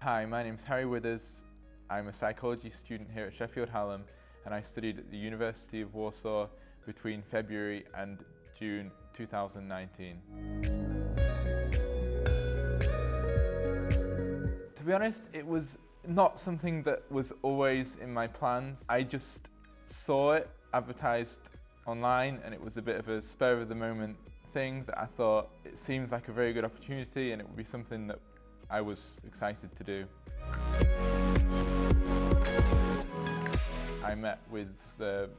Hi, my name's Harry Withers. I'm a psychology student here at Sheffield Hallam, and I studied at the University of Warsaw between February and June 2019. To be honest, it was not something that was always in my plans. I just saw it advertised online, and it was a bit of a spur of the moment thing that I thought it seems like a very good opportunity, and it would be something that I was excited to do. I met with the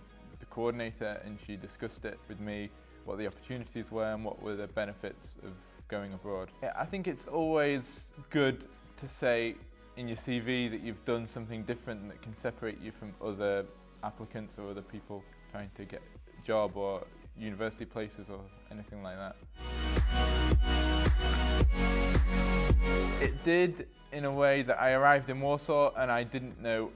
coordinator, and she discussed it with me, what the opportunities were and what were the benefits of going abroad. I think it's always good to say in your CV that you've done something different and that can separate you from other applicants or other people trying to get a job or university places or anything like that. It did, in a way that I arrived in Warsaw and I didn't know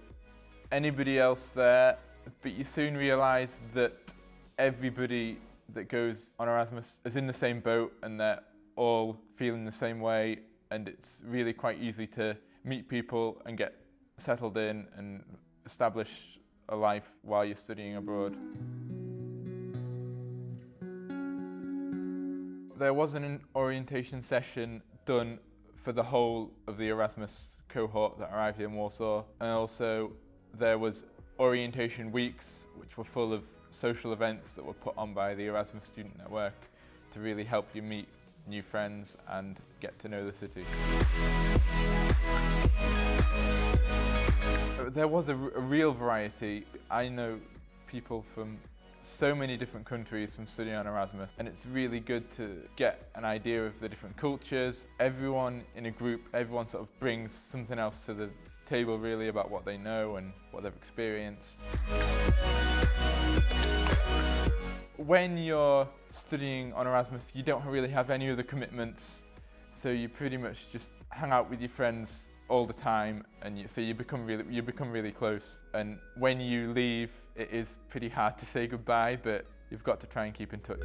anybody else there, but you soon realise that everybody that goes on Erasmus is in the same boat and they're all feeling the same way, and it's really quite easy to meet people and get settled in and establish a life while you're studying abroad. There was an orientation session done for the whole of the Erasmus cohort that arrived in Warsaw, and also there was orientation weeks which were full of social events that were put on by the Erasmus Student Network to really help you meet new friends and get to know the city. There was a real variety. I know people from so many different countries from studying on Erasmus, and it's really good to get an idea of the different cultures. Everyone in a group, everyone sort of brings something else to the table really about what they know and what they've experienced. When you're studying on Erasmus, you don't really have any other commitments, so you pretty much just hang out with your friends all the time, and you become really close. And when you leave, it is pretty hard to say goodbye, but you've got to try and keep in touch.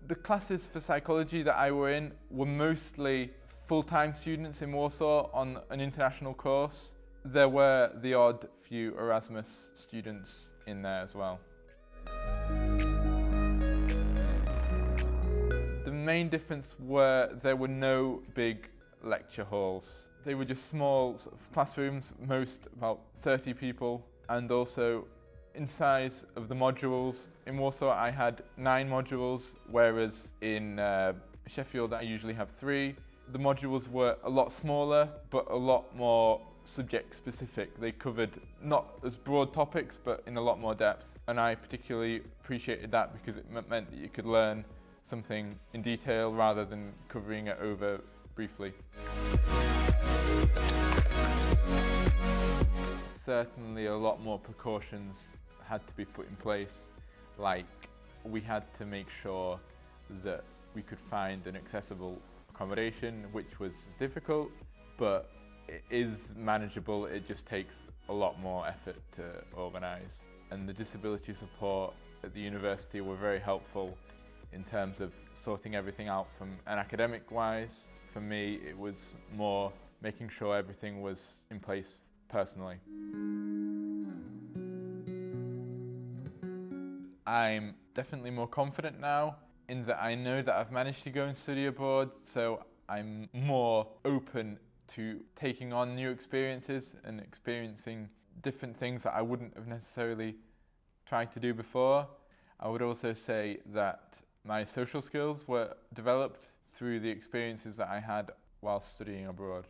The classes for psychology that I were in were mostly full-time students in Warsaw on an international course. There were the odd few Erasmus students in there as well. The main difference were there were no big lecture halls. They were just small sort of classrooms, most about 30 people, and also in size of the modules. In Warsaw I had 9 modules, whereas in Sheffield I usually have 3. The modules were a lot smaller, but a lot more subject specific. They covered not as broad topics, but in a lot more depth. And I particularly appreciated that because it meant that you could learn something in detail rather than covering it over briefly. Certainly a lot more precautions had to be put in place, like we had to make sure that we could find an accessible accommodation, which was difficult, but it is manageable. It just takes a lot more effort to organise. And the disability support at the university were very helpful in terms of sorting everything out from an academic wise. For me, it was more making sure everything was in place personally. I'm definitely more confident now in that I know that I've managed to go and study abroad, so I'm more open to taking on new experiences and experiencing different things that I wouldn't have necessarily tried to do before. I would also say that my social skills were developed through the experiences that I had while studying abroad.